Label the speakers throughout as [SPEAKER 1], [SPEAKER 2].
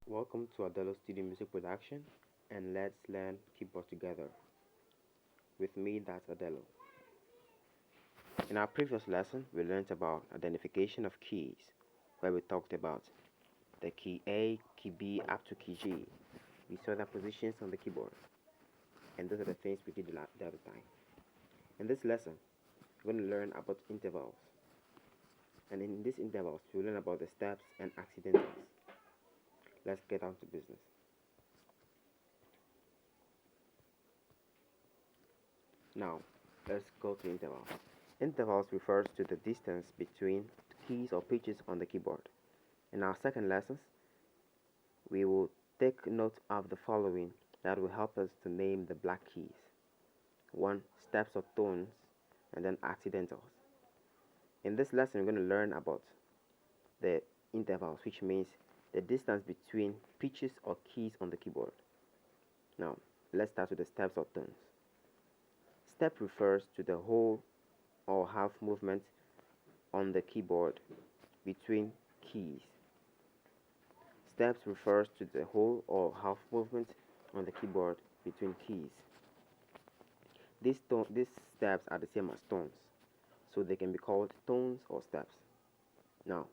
[SPEAKER 1] Welcome to Adelo Studio Music Production, and let's learn keyboard together. With me, that's Adelo. In our previous lesson, we learned about identification of keys, where we talked about the key A, key B, up to key G. We saw their positions on the keyboard, and those are the things we did the other time. In this lesson, we're going to learn about intervals, and in these intervals, we'll learn about the steps and accidentals. Let's get down to business. Now, let's go to intervals. Intervals refers to the distance between keys or pitches on the keyboard. In our second lessons, we will take note of the following that will help us to name the black keys. 1. Steps or tones, and then accidentals. In this lesson, we're going to learn about the intervals, which means the distance between pitches or keys on the keyboard. Now, let's start with the steps or tones. Step refers to the whole or half movement on the keyboard between keys. Steps refers to the whole or half movement on the keyboard between keys. These steps are the same as tones, so they can be called tones or steps. Now,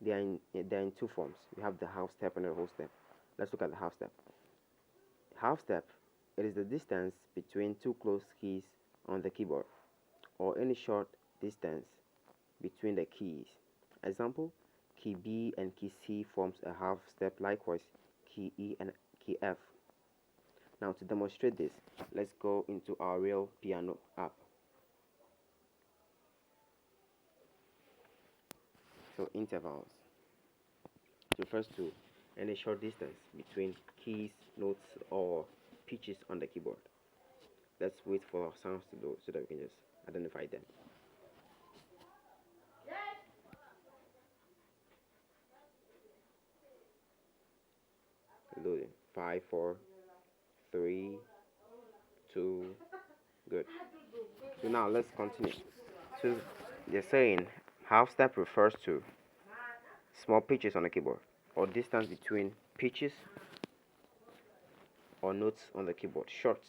[SPEAKER 1] they are in two forms. We have the half step and the whole step. Let's look at the half step. Half step, it is the distance between two closed keys on the keyboard, or any short distance between the keys. Example, key B and key C forms a half step, likewise key E and key F. Now to demonstrate this, let's go into our real piano app. So intervals refers to any short distance between keys, notes, or pitches on the keyboard. Let's wait for our sounds to load so that we can just identify them. Loading. 5, 4, 3, 2. Good. So now let's continue. So they're saying half step refers to small pitches on the keyboard, or distance between pitches or notes on the keyboard. Short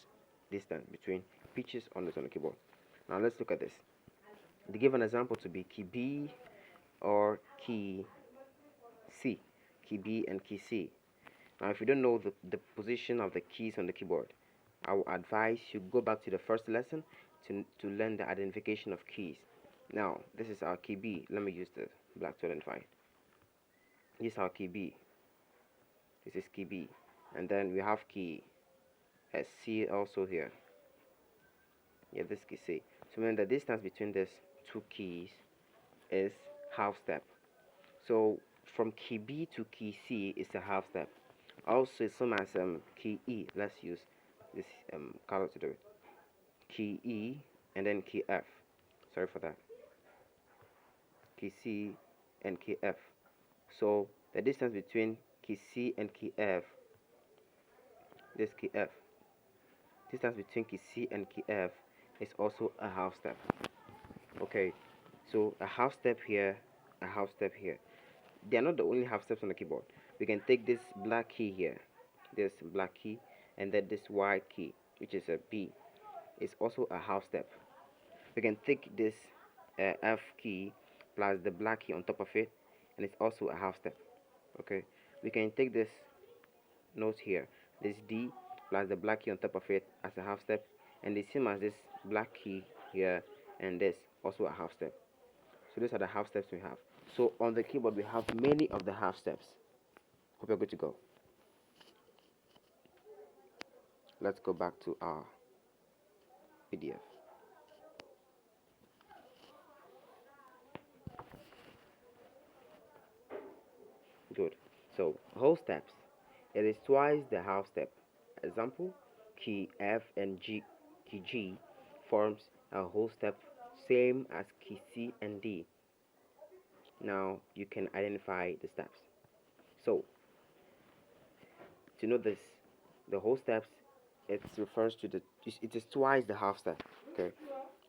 [SPEAKER 1] distance between pitches or notes on the keyboard. Now let's look at this. They give an example to be key B or key C. Key B and key C. Now if you don't know the position of the keys on the keyboard, I will advise you go back to the first lesson to learn the identification of keys. Now this is our key B. Let me use the black to identify it. This is our key B. This is key B. And then we have key C also here. Yeah, this key C. So when the distance between these two keys is half step. So from key B to key C is a half step. Also, same as key E. Let's use this color to do it. Key E and then key F. Sorry for that. Key C and key F. So the distance between key C and key F, this key F. Distance between key C and key F is also a half step. Okay, so a half step here, a half step here. They are not the only half steps on the keyboard. We can take this black key here, this black key, and then this white key, which is a B, is also a half step. We can take this F key plus the black key on top of it, and it's also a half step. Okay, we can take this note here, this D plus the black key on top of it as a half step, and the same as this black key here and this also a half step. So these are the half steps we have. So on the keyboard we have many of the half steps. Hope you're good to go. Let's go back to our PDF. Good. So whole steps. It is twice the half step. Example, key F and G, key G forms a whole step, same as key C and D. Now you can identify the steps. So to know this, the whole steps, it refers to it is twice the half step. Okay,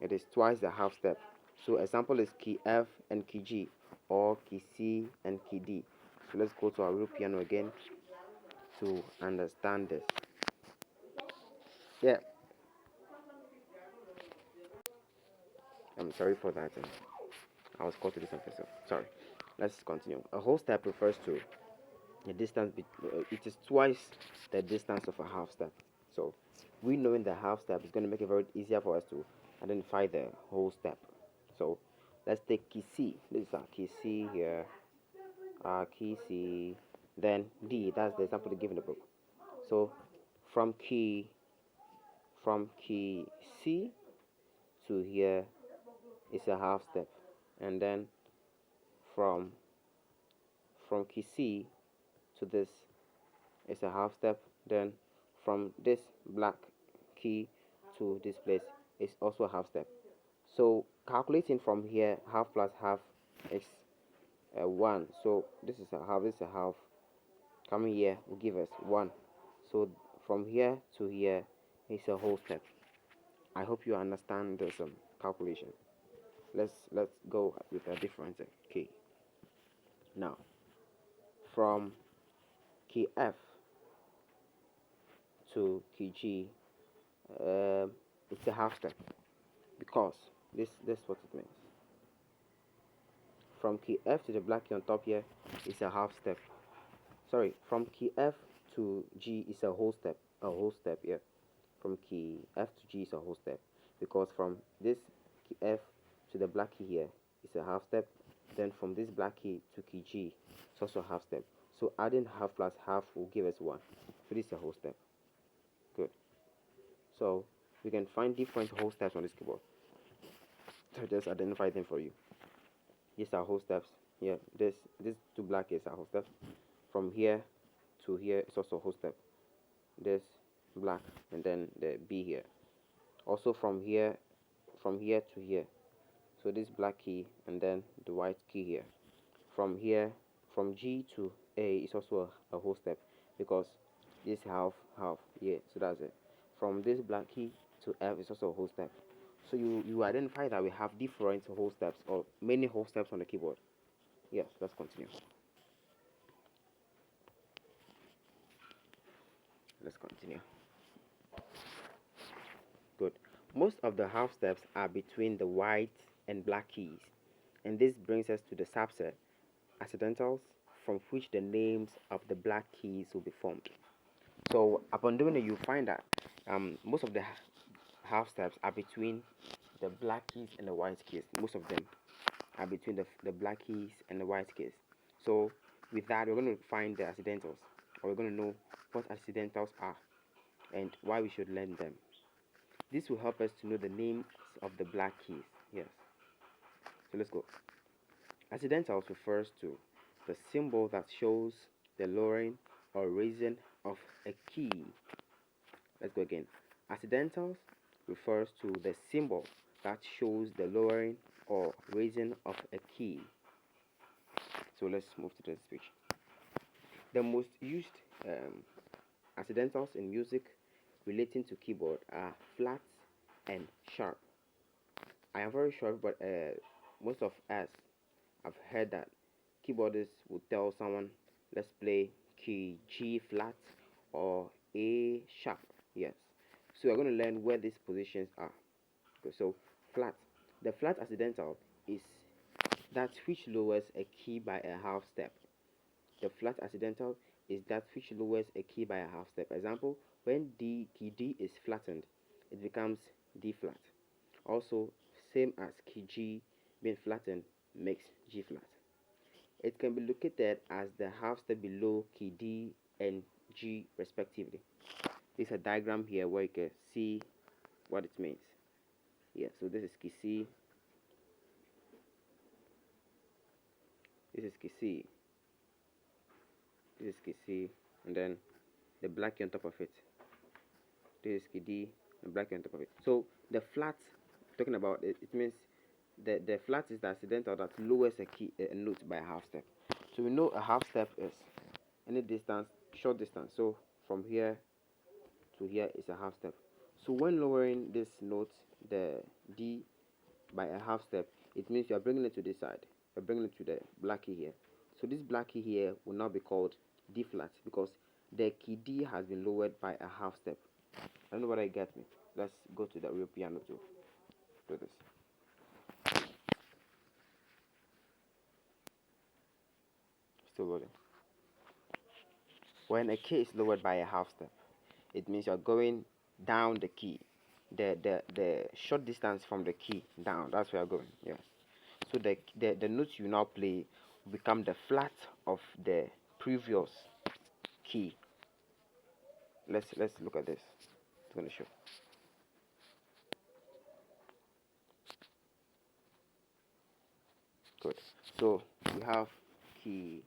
[SPEAKER 1] it is twice the half step. So example is key F and key G, or key C and key D. So let's go to our real piano again. to understand this. Yeah, I'm sorry for that. I was called to do something, so sorry. Let's continue. A whole step refers to the distance. It is twice the distance of a half step. So, we knowing the half step is going to make it very easier for us to identify the whole step. So, let's take key C. This is our key C here. Our key C. Then D. That's the example they give in the book. So, from key from key C to here is a half step, and then from key C to this is a half step. Then from this black key to this place is also a half step. So calculating from here, half plus half is 1. So this is a half, this is a half. Coming here will give us 1. So from here to here is a whole step. I hope you understand this calculation. Let's go with a difference. Okay. Now from key F to key G, it's a half step, because this what it means. From key F to the black key on top here is a half step. Sorry, from key F to G is a whole step. A whole step, yeah. From key F to G is a whole step, because from this key F to the black key here is a half step. Then from this black key to key G, it's also a half step. So adding half plus half will give us 1. So this is a whole step. Good. So we can find different whole steps on this keyboard. So just identify them for you. These are whole steps. Here, this two black is our whole steps. From here to here is also a whole step. This black, and then the B here. Also from here to here. So this black key and then the white key here. From here, from G to A is also a whole step, because this half, yeah, so that's it. From this black key to F is also a whole step. So you identify that we have different whole steps, or many whole steps on the keyboard. Yes, let's continue. Let's continue. Good. Most of the half steps are between the white and black keys, and this brings us to the subset, accidentals, from which the names of the black keys will be formed. So upon doing it, you find that most of the half steps are between the black keys and the white keys. Most of them are between the black keys and the white keys. So with that, we're going to find the accidentals, or we're going to know what accidentals are and why we should learn them. This will help us to know the names of the black keys. Yes. So let's go. Accidentals refers to the symbol that shows the lowering or raising of a key. Let's go again. Accidentals refers to the symbol that shows the lowering or raising of a key. So let's move to the speech. The most used accidentals in music relating to keyboard are flat and sharp. I am very sure, but most of us have heard that keyboardists would tell someone, let's play key G flat or A sharp. Yes. So we're going to learn where these positions are. Okay, so flat. The flat accidental is that which lowers a key by a half step. The flat accidental is that which lowers a key by a half step. Example, when key D is flattened, it becomes D flat. Also, same as key G being flattened makes G flat. It can be located as the half step below key D and G respectively. There's a diagram here where you can see what it means. Yeah, so this is key C. This is key C. This is key C, and then the black key on top of it. This is key D, and black key on top of it. So the flat, talking about it, it means the flat is the accidental that lowers a note by a half step. So we know a half step is any distance, short distance. So from here to here is a half step. So when lowering this note, the D, by a half step, it means you are bringing it to this side. You're bringing it to the black key here. So this black key here will now be called D flat, because the key D has been lowered by a half step. I don't know whether you get me. Let's go to the real piano to do this. Still loading. When a key is lowered by a half step, it means you're going down the key. The short distance from the key down. That's where you're going. Yes. So the notes you now play become the flat of the previous key. Let's look at this. It's gonna show. Good. So we have key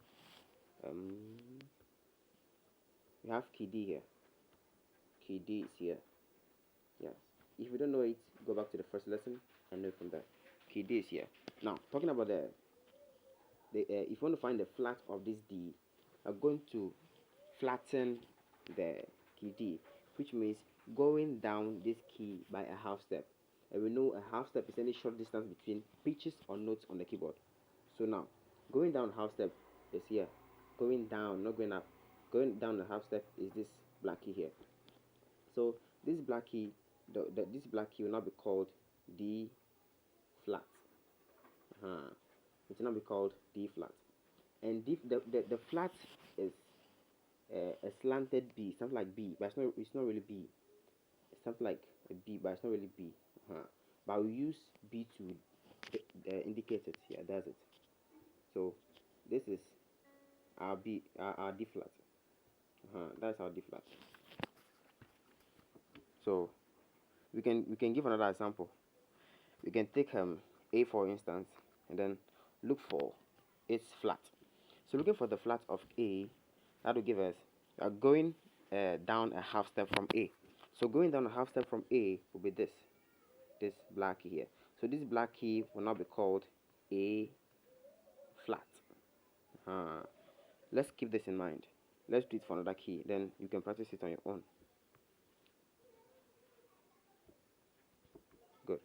[SPEAKER 1] we have key D here. Key D is here. Yes. If you don't know it, go back to the first lesson and know from there. Key D is here. Now talking about if you want to find the flat of this D, you're going to flatten the key D, which means going down this key by a half step. And we know a half step is any short distance between pitches or notes on the keyboard. So now, going down half step is here. Going down, not going up. Going down a half step is this black key here. So this black key, this black key will now be called D flat. It will now be called D flat. And the flat is a slanted B, something like B, but it's not really B. It's something like a B, but it's not really B. But we use B to indicate it. Yeah, that's it. So this is our B, our D flat. That's our D flat. So we can give another example. We can take A for instance, and then look for its flat. So looking for the flat of A, that will give us going down a half step from A. So going down a half step from A will be this black key here. So this black key will now be called A flat. Let's keep this in mind. Let's do it for another key, then you can practice it on your own. Good.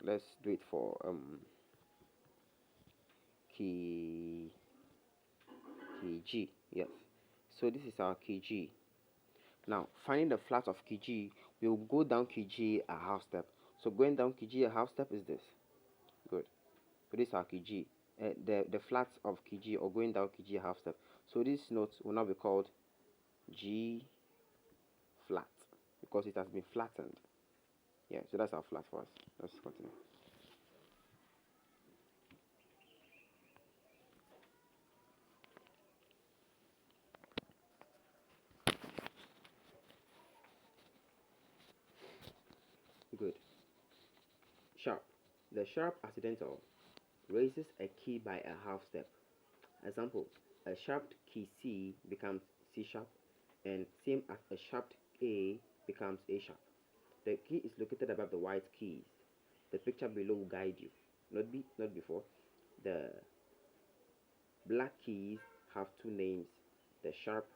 [SPEAKER 1] Let's do it for key G. Yes. So this is our key G. Now finding the flat of key G, we will go down key G a half step. So going down key G a half step is this. Good. So this is our key G. The flats of key G, or going down key G a half step. So this note will now be called G flat because it has been flattened. Yeah, so that's our flat for us. Let's continue. Good. Sharp. The sharp accidental raises a key by a half step. Example, a sharp key C becomes C sharp, and same as a sharp A becomes A sharp. The key is located above the white keys. The picture below will guide you. Not before. The black keys have two names, the sharp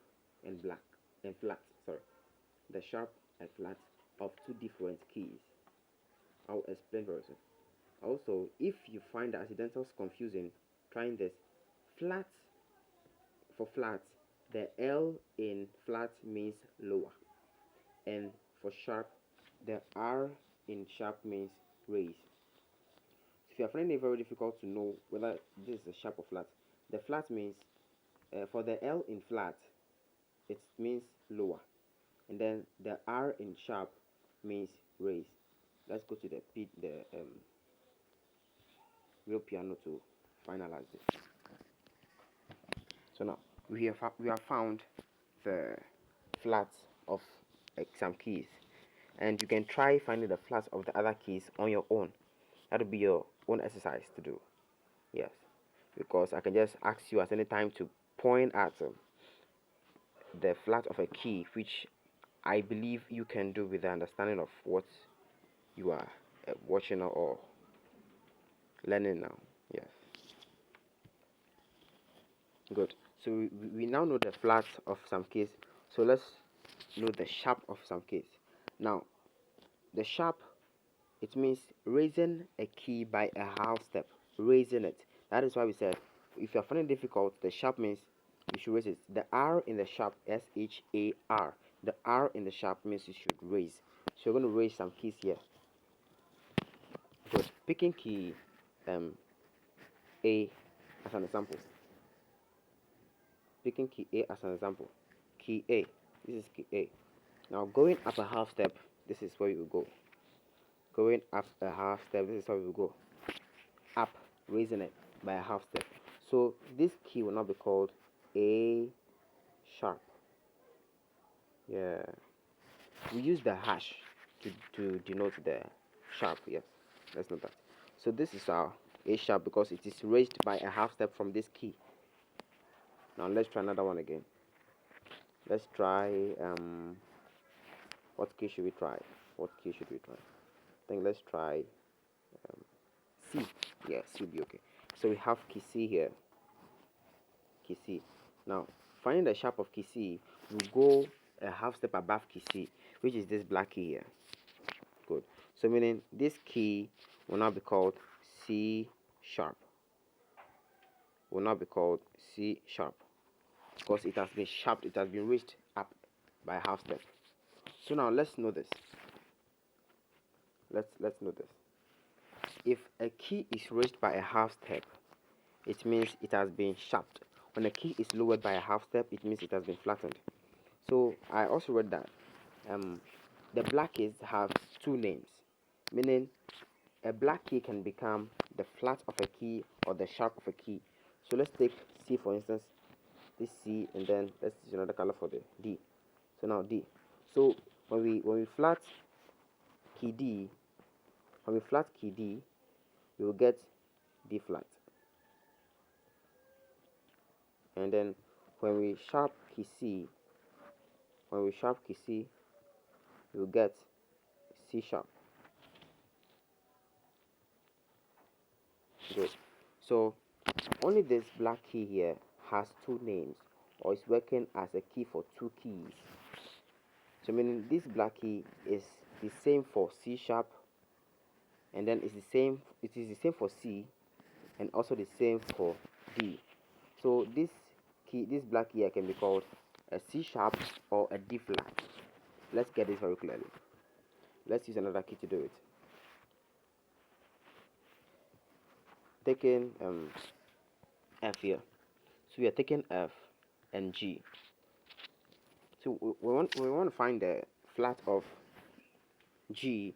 [SPEAKER 1] and black and flat. Sorry, the sharp and flat of two different keys. I'll explain very soon. Also, if you find the accidentals confusing, trying this. Flat, for flat, the L in flat means lower, and for sharp, the R in sharp means raise. If you are finding it very difficult to know whether this is a sharp or flat, the flat means for the L in flat, it means lower, and then the R in sharp means raise. Let's go to the real piano to finalize this. So now we have found the flats of some keys, and you can try finding the flats of the other keys on your own. That'll be your own exercise to do. Yes, because I can just ask you at any time to point at the flat of a key, which I believe you can do with the understanding of what you are watching or learning now. Yes. Good. So we now know the flats of some keys. So let's know the sharp of some keys. Now, the sharp, it means raising a key by a half step. Raising it. That is why we said if you are finding it difficult, the sharp means You should raise it. The R in the sharp, S-H-A-R. The R in the sharp means you should raise. So you're going to raise some keys here. Good. Picking key A as an example. Picking key A as an example. Key A. This is key A. Now going up a half step, this is where you go. Going up a half step, this is how you go. Up, raising it by a half step. So this key will now be called A sharp. Yeah. We use the hash to denote the sharp. Yes, let's note that. So this is our A sharp because it is raised by a half step from this key. Now let's try another one again. Let's try what key should we try? What key should we try? I think let's try C. Yeah, C will be okay. So we have key C here. Key C. Now finding the sharp of key C, we go a half step above key C, which is this black key here. Good. So meaning this key will now be called C sharp. Will now be called C sharp because it has been sharped. It has been raised up by a half step. So now let's know this. Let's know this. If a key is raised by a half step, it means it has been sharped. When a key is lowered by a half step, it means it has been flattened. So I also read that the black keys have two names, meaning a black key can become the flat of a key or the sharp of a key. So let's take C for instance, this C, and then let's use another color for the D. So now D. So when we flat key D, we will get D flat. And then when we sharp key C, we will get C sharp. Good. So only this black key here has two names, or is working as a key for two keys. So meaning this black key is the same for C sharp, and then it is the same for C, and also the same for D. So this black key here can be called a C sharp or a D flat. Let's get this very clearly. Let's use another key to do it. Taking F here. So we are taking F and G. So we want to find the flat of G.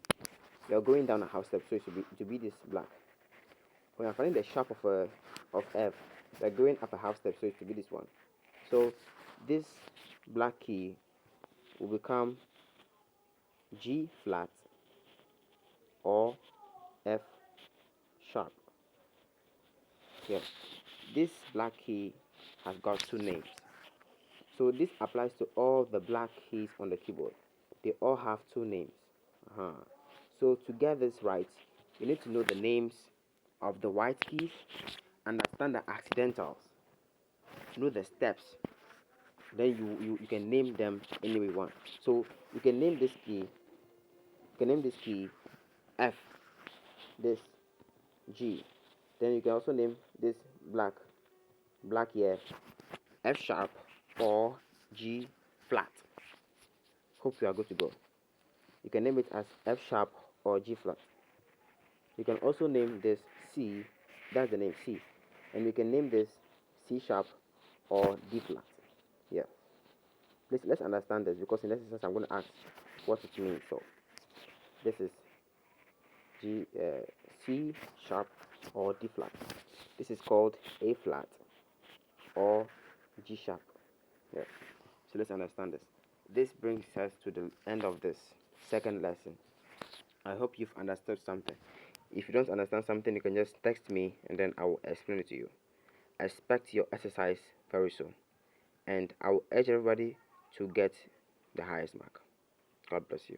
[SPEAKER 1] We are going down a half step, so it should be this black. When we are finding the sharp of F, we are going up a half step, so it should be this one. So this black key will become G flat or F sharp. Yes, this black key has got two names. So this applies to all the black keys on the keyboard. They all have two names. So to get this right, you need to know the names of the white keys, understand the accidentals, know the steps. Then you can name them any way you want. So you can name this key. F, this G. Then you can also name this black here F sharp or G flat. Hope you are good to go. You can name it as F sharp or G flat. You can also name this C, that's the name C. And you can name this C sharp or D flat. Yeah. Please let's understand this, because in this instance I'm going to ask what it means. So this is C sharp or D flat. This is called A flat or G sharp. Yeah. So let's understand this. This brings us to the end of this second lesson. I hope you've understood something. If you don't understand something, you can just text me and then I will explain it to you. I expect your exercise very soon, and I will urge everybody to get the highest mark. God bless you.